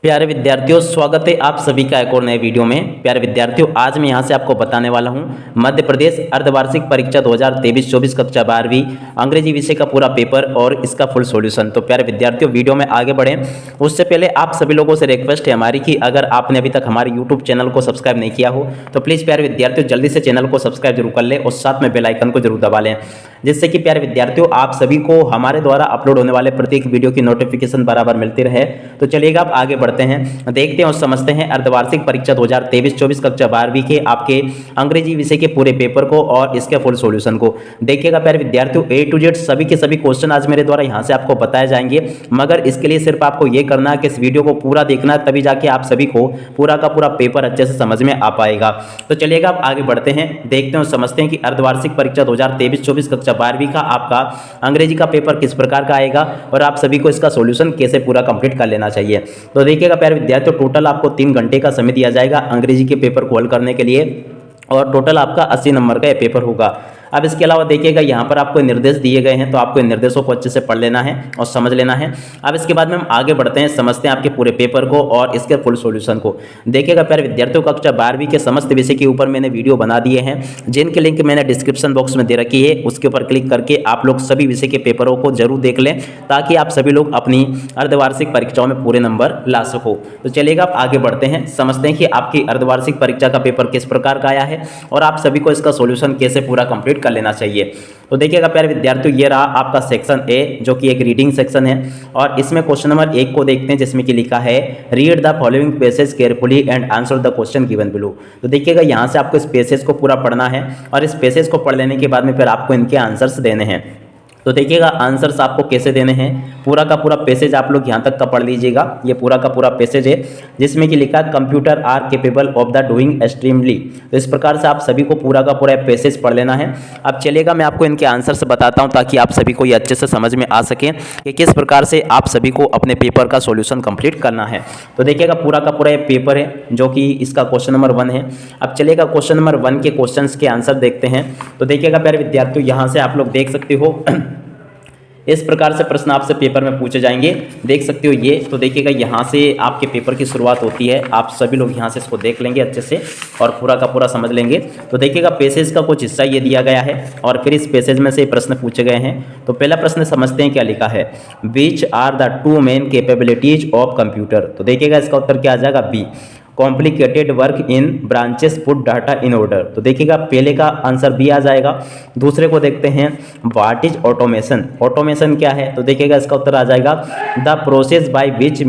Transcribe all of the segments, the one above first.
प्यारे विद्यार्थियों, स्वागत है आप सभी का एक और नए वीडियो में। प्यारे विद्यार्थियों, आज मैं यहां से आपको बताने वाला हूं मध्य प्रदेश अर्धवार्षिक परीक्षा 2023-24 कक्षा 12वीं अंग्रेजी विषय का पूरा पेपर और इसका फुल सॉल्यूशन। तो प्यारे विद्यार्थियों, वीडियो में आगे बढ़ें उससे पहले आप सभी लोगों से रिक्वेस्ट है हमारी कि अगर आपने अभी तक हमारे यूट्यूब चैनल को सब्सक्राइब नहीं किया हो तो प्लीज़ प्यारे विद्यार्थियों जल्दी से चैनल को सब्सक्राइब जरूर कर लें और साथ में बेल आइकन को जरूर दबा लें, जिससे कि प्यारे विद्यार्थियों आप सभी को हमारे द्वारा अपलोड होने वाले प्रत्येक वीडियो की नोटिफिकेशन बराबर मिलती रहे। तो चलिएगा आप आगे बढ़ते हैं, देखते हैं और समझते हैं अर्धवार्षिक परीक्षा 2023-24 कक्षा 12वीं के आपके अंग्रेजी विषय के पूरे पेपर को और इसके फुल सॉल्यूशन को। देखिएगा प्यारे विद्यार्थियों, ए टू जेड सभी के सभी क्वेश्चन आज मेरे द्वारा यहाँ से आपको बताए जाएंगे, मगर इसके लिए सिर्फ आपको ये करना है कि इस वीडियो को पूरा देखना है, तभी जाके आप सभी को पूरा का पूरा पेपर अच्छे से समझ में आ पाएगा। तो चलिएगा आप आगे बढ़ते हैं, देखते हैं और समझते हैं कि अर्धवार्षिक परीक्षा 2023-24 कक्षा 12वीं का आपका अंग्रेजी का पेपर किस प्रकार का आएगा और आप सभी को इसका सॉल्यूशन कैसे पूरा कंप्लीट कर लेना चाहिए। तो देखिएगा प्यारे विद्यार्थियों, टोटल आपको 3 घंटे का समय दिया जाएगा अंग्रेजी के पेपर को हल करने के लिए और टोटल आपका 80 नंबर का ये पेपर होगा। अब इसके अलावा देखिएगा यहाँ पर आपको निर्देश दिए गए हैं, तो आपको इन निर्देशों को अच्छे से पढ़ लेना है और समझ लेना है। अब इसके बाद में हम आगे बढ़ते हैं, समझते हैं आपके पूरे पेपर को और इसके फुल सॉल्यूशन को। देखिएगा प्यारे विद्यार्थियों, कक्षा 12वीं के समस्त विषय के ऊपर मैंने वीडियो बना दिए हैं, जिनके लिंक मैंने डिस्क्रिप्शन बॉक्स में दे रखी है। उसके ऊपर क्लिक करके आप लोग सभी विषय के पेपरों को जरूर देख लें, ताकि आप सभी लोग अपनी अर्धवार्षिक परीक्षाओं में पूरे नंबर ला सको। तो चलिएगा आप आगे बढ़ते हैं, समझते हैं कि आपकी अर्धवार्षिक परीक्षा का पेपर किस प्रकार का आया है और आप सभी को इसका सॉल्यूशन कैसे पूरा कंप्लीट कर लेना चाहिए। तो देखिएगा प्यारे विद्यार्थियों, ये रहा आपका सेक्शन ए, जो कि एक रीडिंग सेक्शन है और इसमें क्वेश्चन नंबर 1 को देखते हैं, जिसमें कि लिखा है read the following passage carefully and answer the question given below. तो देखिएगा यहाँ से आपको इस पैसेज को पूरा पढ़ना है और इस पैसेज को पढ़ लेने के बाद में फिर आपको इनके आंसर्स देने हैं। तो देखिएगा आंसर्स आपको कैसे देने हैं, पूरा का पूरा पैसेज आप लोग यहाँ तक का पढ़ लीजिएगा। ये पूरा का पूरा पैसेज है, जिसमें कि लिखा है computer are capable of the doing extremely. तो इस प्रकार से आप सभी को पूरा का पूरा पैसेज पढ़ लेना है। अब चलिएगा मैं आपको इनके आंसर्स बताता हूँ, ताकि आप सभी को ये अच्छे से समझ में आ सके कि किस प्रकार से आप सभी को अपने पेपर का सॉल्यूशन कंप्लीट करना है। तो देखिएगा पूरा का पूरा ये पेपर है, जो कि इसका क्वेश्चन नंबर 1 है। अब चलिएगा क्वेश्चन नंबर 1 के क्वेश्चन के आंसर देखते हैं। तो देखिएगा प्यारे विद्यार्थियों, यहाँ से आप लोग देख सकते हो इस प्रकार से प्रश्न आपसे पेपर में पूछे जाएंगे, देख सकते हो ये। तो देखिएगा यहाँ से आपके पेपर की शुरुआत होती है, आप सभी लोग यहाँ से इसको देख लेंगे अच्छे से और पूरा का पूरा समझ लेंगे। तो देखिएगा पैसेज का कुछ हिस्सा ये दिया गया है और फिर इस पैसेज में से प्रश्न पूछे गए हैं। तो पहला प्रश्न समझते हैं क्या लिखा है, which are the 2 main capabilities of computer. तो देखिएगा इसका उत्तर क्या आ जाएगा, B, complicated work in branches put data in order. तो देखिएगा पहले का आंसर बी आ जाएगा। दूसरे को देखते हैं, व्हाट इज ऑटोमेशन। ऑटोमेशन क्या है, तो देखिएगा इसका उत्तर आ जाएगा the process by which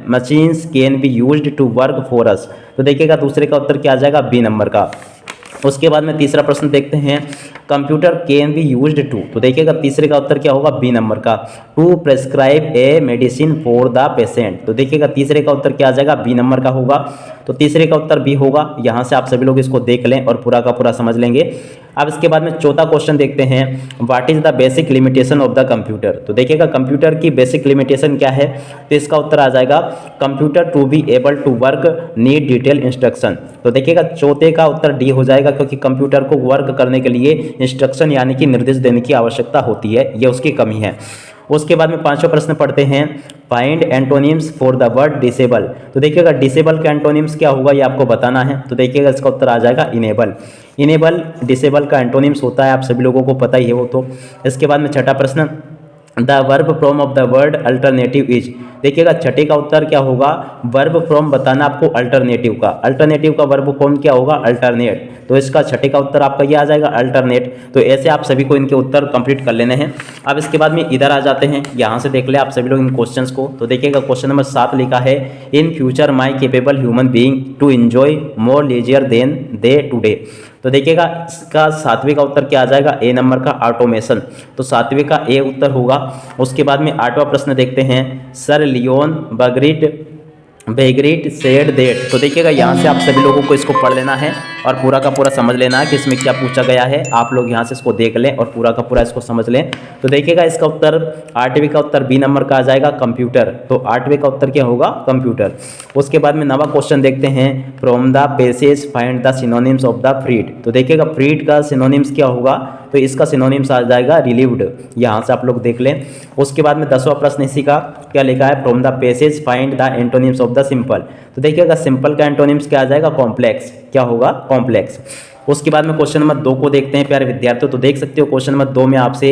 machines can be used to work for us. तो देखिएगा दूसरे का उत्तर क्या आ जाएगा, बी नंबर का। उसके बाद में तीसरा प्रश्न देखते हैं, computer can be used to. तो देखिएगा तीसरे का उत्तर क्या होगा, बी नंबर का, to prescribe a medicine for the patient. तो देखिएगा तीसरे का उत्तर क्या आ जाएगा, बी नंबर का होगा। तो तीसरे का उत्तर बी होगा। यहाँ से आप सभी लोग इसको देख लें और पूरा का पूरा समझ लेंगे। अब इसके बाद में चौथा क्वेश्चन देखते हैं, what is the basic limitation of the computer. तो देखिएगा कंप्यूटर की बेसिक लिमिटेशन क्या है, तो इसका उत्तर आ जाएगा computer to be able to work need detail instruction. तो देखिएगा चौथे का उत्तर डी हो जाएगा, क्योंकि कंप्यूटर को वर्क करने के लिए इंस्ट्रक्शन यानी कि निर्देश देने की आवश्यकता होती है, यह उसकी कमी है। उसके बाद में पांचवा प्रश्न पढ़ते हैं, find antonyms for the word disable. तो देखिएगा डिसेबल का एंटोनिम्स क्या होगा, ये आपको बताना है। तो देखिएगा इसका उत्तर आ जाएगा इनेबल। इनेबल डिसेबल का एंटोनिम्स होता है, आप सभी लोगों को पता ही है वो। तो इसके बाद में छठा प्रश्न, the verb from of the word alternative is. देखिएगा छठे का उत्तर क्या होगा, वर्ब फ्रॉम बताना आपको अल्टरनेटिव का। अल्टरनेटिव का वर्ब फॉर्म क्या होगा, अल्टरनेट। तो इसका छठे का उत्तर आपका ये आ जाएगा, अल्टरनेट। तो ऐसे आप सभी को इनके उत्तर कंप्लीट कर लेने हैं। अब इसके बाद में इधर आ जाते हैं, यहाँ से देख ले आप सभी लोग इन क्वेश्चंस को। तो देखिएगा क्वेश्चन नंबर 7 लिखा है, in future my capable human being to enjoy more leisure than they today. तो देखिएगा इसका 7वें का उत्तर क्या आ जाएगा, ए नंबर का, ऑटोमेशन। तो 7वें का ए उत्तर होगा। उसके बाद में 8वां प्रश्न देखते हैं, सर लियोन बेग्रिट सेड दैट। तो देखिएगा यहाँ से आप सभी लोगों को इसको पढ़ लेना है और पूरा का पूरा समझ लेना है कि इसमें क्या पूछा गया है। आप लोग यहाँ से इसको देख लें और पूरा का पूरा इसको समझ लें। तो देखिएगा इसका उत्तर 8वीं का उत्तर बी नंबर का आ जाएगा कंप्यूटर। तो 8वीं का उत्तर क्या होगा? कंप्यूटर। उसके बाद में नवा क्वेश्चन देखते हैं, from the passage find the synonyms of the freed. तो देखिएगा फ्रीड का सिनोनिम्स क्या होगा? तो इसका सिनोनिम्स आ जाएगा रिलीव्ड। यहाँ से आप लोग देख लें। उसके बाद में 10वां प्रश्न इसी का क्या लिखा है, from the passage find the antonyms of the simple. तो देखिएगा सिंपल का एंटोनिम्स क्या आ जाएगा? कॉम्प्लेक्स। क्या होगा? कॉम्प्लेक्स। उसके बाद में क्वेश्चन नंबर 2 को देखते हैं प्यारे विद्यार्थियों। तो देख सकते हो क्वेश्चन नंबर 2 में आपसे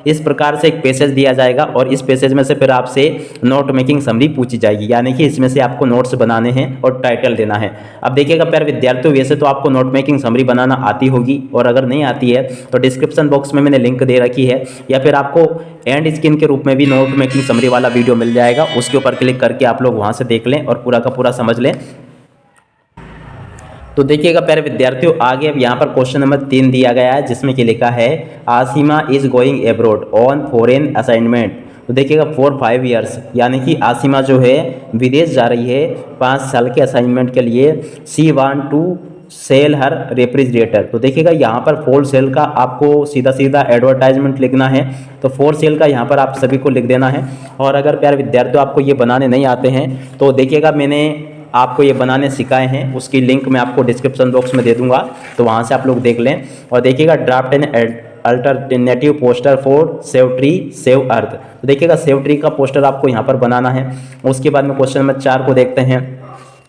इस प्रकार से एक पैसेज दिया जाएगा और इस पैसेज में से फिर आपसे नोट मेकिंग समरी पूछी जाएगी, यानी कि इसमें से आपको नोट्स बनाने हैं और टाइटल देना है। अब देखिएगा प्यारे विद्यार्थियों, वैसे तो आपको नोट मेकिंग समरी बनाना आती होगी, और अगर नहीं आती है तो डिस्क्रिप्शन बॉक्स में मैंने लिंक दे रखी है, या फिर आपको एंड स्क्रीन के रूप में भी नोट मेकिंग समरी वाला वीडियो मिल जाएगा। उसके ऊपर क्लिक करके आप लोग वहाँ से देख लें और पूरा का पूरा समझ लें। तो देखिएगा प्यारे विद्यार्थियों, आगे अब यहाँ पर क्वेश्चन नंबर 3 दिया गया है, जिसमें कि लिखा है Asima is going abroad on foreign assignment. तो देखिएगा 4-5 ईयर्स, यानी कि आसिमा जो है विदेश जा रही है 5 साल के असाइनमेंट के लिए। She want to sell her refrigerator. तो देखिएगा यहाँ पर फॉर सेल का आपको सीधा सीधा एडवर्टाइजमेंट लिखना है। तो फॉर सेल का यहाँ पर आप सभी को लिख देना है। और अगर प्यारे विद्यार्थियों आपको ये बनाने नहीं आते हैं तो देखिएगा मैंने आपको ये बनाने सिखाए हैं, उसकी लिंक मैं आपको डिस्क्रिप्शन बॉक्स में दे दूंगा, तो वहाँ से आप लोग देख लें। और देखिएगा draft an alternative poster for save tree save earth. तो देखिएगा सेव ट्री का पोस्टर आपको यहाँ पर बनाना है। उसके बाद में क्वेश्चन नंबर 4 को देखते हैं,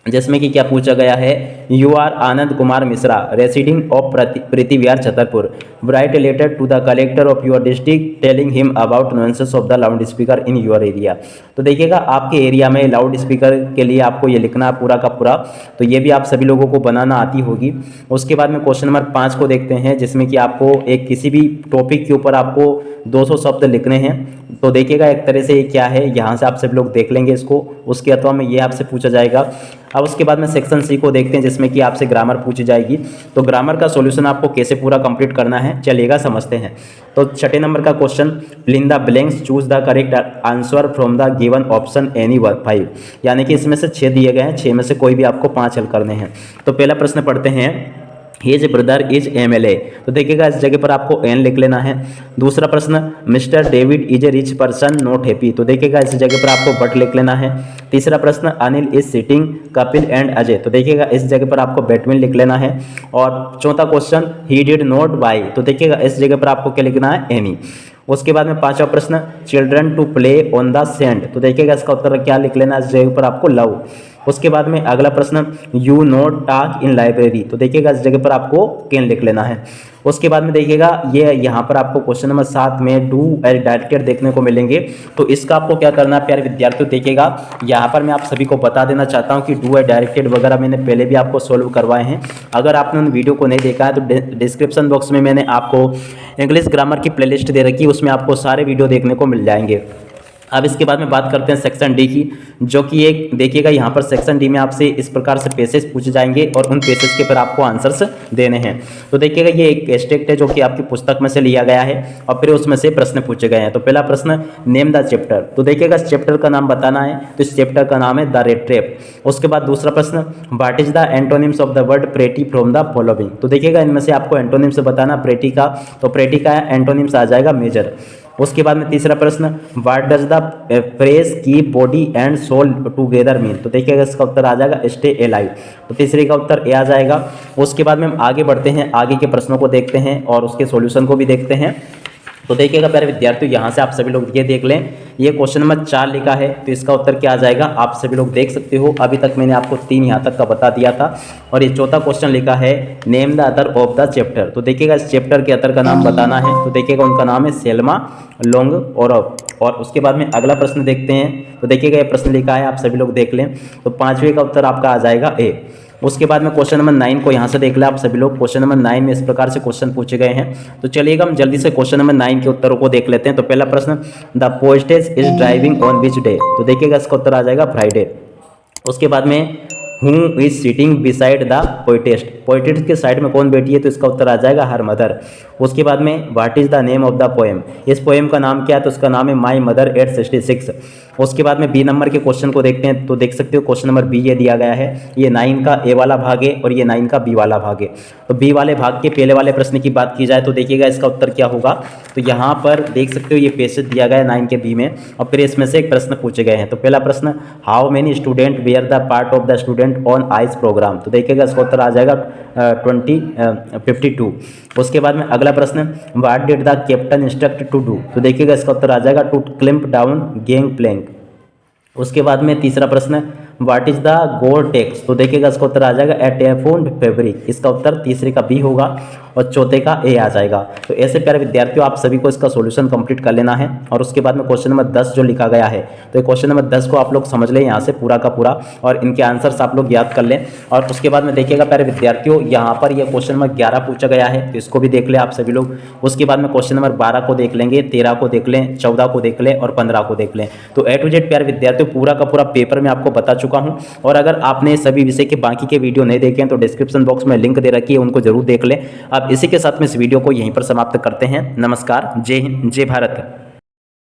जिसमें कि क्या पूछा गया है, you are Anand Kumar Mishra residing of Preeti Vihar Chhatarpur, write a letter to the collector of your district telling him about nuances of the loud speaker in your area. तो देखिएगा आपके एरिया में लाउड स्पीकर के लिए आपको ये लिखना है पूरा का पूरा। तो ये भी आप सभी लोगों को बनाना आती होगी। उसके बाद में क्वेश्चन नंबर 5 को देखते हैं, जिसमें कि आपको एक किसी भी टॉपिक के ऊपर आपको 200 शब्द लिखने हैं। तो देखिएगा एक तरह से ये क्या है, यहाँ से आप सभी लोग देख लेंगे इसको, उसके अथवा में ये आपसे पूछा जाएगा। अब उसके बाद में सेक्शन सी को देखते हैं, जिसमें कि आपसे ग्रामर पूछी जाएगी। तो ग्रामर का सॉल्यूशन आपको कैसे पूरा कंप्लीट करना है, चलिएगा समझते हैं। तो 6 नंबर का question, fill in the blanks, choose the correct answer from the given option any 5। यानी कि इसमें से 6 दिए गए हैं, 6 में से कोई भी आपको 5 हल करने हैं। तो पहला प्रश्न पढ़ते हैं, हिज ब्रदर इज MLA। तो देखिएगा इस जगह पर आपको एन लिख लेना है। दूसरा प्रश्न, mister David is a rich person not happy. तो देखिएगा इस जगह पर आपको बट लिख लेना है। तीसरा प्रश्न, Anil is sitting Kapil and Ajay. तो देखिएगा इस जगह पर आपको बैटमिन लिख लेना है। और चौथा question, he did not by. तो देखिएगा इस जगह पर आपको क्या लिखना है, एनी। उसके बाद में 5वां प्रश्न, children to play on the sand. तो देखिएगा इसका उत्तर क्या लिख लेना है, इस जगह पर आपको लव। उसके बाद में अगला प्रश्न, you note talk in library. तो देखिएगा इस जगह पर आपको कैन लिख लेना है। उसके बाद में देखिएगा ये यहाँ पर आपको क्वेश्चन नंबर 7 में डू एज डायरेक्टेड देखने को मिलेंगे। तो इसका आपको क्या करना है प्यारे विद्यार्थियों, देखिएगा यहाँ पर मैं आप सभी को बता देना चाहता हूँ कि डू एज डायरेक्टेड वगैरह मैंने पहले भी आपको सोल्व करवाए हैं। अगर आपने उन वीडियो को नहीं देखा है तो डिस्क्रिप्शन बॉक्स में मैंने आपको इंग्लिश ग्रामर की प्लेलिस्ट दे रखी है, उसमें आपको सारे वीडियो देखने को मिल जाएंगे। अब इसके बाद में बात करते हैं सेक्शन डी की, जो कि एक देखिएगा यहाँ पर सेक्शन डी में आपसे इस प्रकार से पेसेज पूछे जाएंगे और उन पेसेज के पर आपको आंसर्स देने हैं। तो देखिएगा ये एक एस्टेक्ट है जो कि आपकी पुस्तक में से लिया गया है और फिर उसमें से प्रश्न पूछे गए हैं। तो पहला प्रश्न, नेम द चैप्टर। तो देखिएगा इस चैप्टर का नाम बताना है, तो इस चैप्टर का नाम है द रेड ट्रैप। उसके बाद दूसरा प्रश्न, what is the antonyms of the word pretty from the following. तो देखिएगा इनमें से आपको एंटोनिम्स बताना प्रेटी का, तो प्रेटी का एंटोनिम्स आ जाएगा मेजर। उसके बाद में तीसरा प्रश्न, what does the phrase keep body and soul together mean. तो देखिएगा इसका उत्तर आ जाएगा स्टे एलाइव। तो तीसरे का उत्तर ए आ जाएगा। उसके बाद में हम आगे बढ़ते हैं, आगे के प्रश्नों को देखते हैं और उसके सॉल्यूशन को भी देखते हैं। तो देखिएगा प्यारे विद्यार्थियों, यहाँ से आप सभी लोग ये देख लें, ये क्वेश्चन नंबर 4 लिखा है, तो इसका उत्तर क्या आ जाएगा आप सभी लोग देख सकते हो। अभी तक मैंने आपको 3 यहाँ तक का बता दिया था। और ये चौथा क्वेश्चन लिखा है, name the other of the chapter. तो देखिएगा इस चैप्टर के अदर का नाम बताना है। तो देखिएगा उनका नाम है सेल्मा लोंग और उसके बाद में अगला प्रश्न देखते हैं। तो देखिएगा ये प्रश्न लिखा है, आप सभी लोग देख लें। तो 5वें का उत्तर आपका आ जाएगा ए। उसके बाद में क्वेश्चन नंबर 9 को यहाँ से देख लें आप सभी लोग। क्वेश्चन नंबर 9 में इस प्रकार से क्वेश्चन पूछे गए हैं। तो चलिएगा हम जल्दी से क्वेश्चन नंबर 9 के उत्तरों को देख लेते हैं। तो पहला प्रश्न, the postage is driving on which day. तो देखिएगा इसका उत्तर आ जाएगा फ्राइडे। उसके बाद में who is sitting beside the poetess, poetess के साइड में कौन बैठी है, तो इसका उत्तर आ जाएगा हर मदर। उसके बाद में what is the name of the poem, इस पोएम का नाम क्या है, तो उसका नाम है माई मदर एट 66। उसके बाद में बी नंबर के क्वेश्चन को देखते हैं, तो देख सकते हो क्वेश्चन नंबर बी ये दिया गया है, ये 9 का ए वाला भाग है और ये 9 का बी वाला भाग है। तो बी वाले भाग के पहले वाले प्रश्न की बात की जाए तो देखिएगा इसका उत्तर क्या होगा, तो यहाँ पर देख सकते हो ये पैसेज दिया गया है 9 के बी में और फिर इसमें से एक प्रश्न पूछे गए हैं। तो पहला प्रश्न, how many student were the part of the student on ice program, तो देखिएगा इसका उत्तर आ जाएगा 52। उसके बाद में अगला प्रश्न, what did the captain instruct to do, तो देखिएगा इसका उत्तर आ जाएगा to climb down gangplank. उसके बाद में तीसरा प्रश्न, what is the gore tex, तो देखिएगा इसका उत्तर आ जाएगा ए टेफोन फैब्रिक, इसका उत्तर तीसरे का बी होगा और चौथे का ए आ जाएगा। तो ऐसे प्यारे विद्यार्थियों आप सभी को इसका सॉल्यूशन कंप्लीट कर लेना है और उसके बाद में क्वेश्चन नंबर 10 जो लिखा गया है, तो क्वेश्चन नंबर 10 को आप लोग समझ लें यहाँ से पूरा का पूरा और इनके आंसर्स आप लोग याद कर लें। और उसके बाद में देखिएगा प्यारे विद्यार्थियों यहाँ पर यह क्वेश्चन नंबर 11 पूछा गया है, तो इसको भी देख लें आप सभी लोग। उसके बाद में क्वेश्चन नंबर 12 को देख लेंगे, 13 को देख लें, 14 को देख लें और 15 को देख लें। तो ए टू जेड प्यारे विद्यार्थियों पूरा का पूरा पेपर मैं आपको बता चुका हूँ और अगर आपने सभी विषय के बाकी के वीडियो नहीं देखे हैं तो डिस्क्रिप्शन बॉक्स में लिंक दे रखी है, उनको जरूर देख लें। अब इसी के साथ में इस वीडियो को यहीं पर समाप्त करते हैं। नमस्कार, जय हिंद, जय भारत।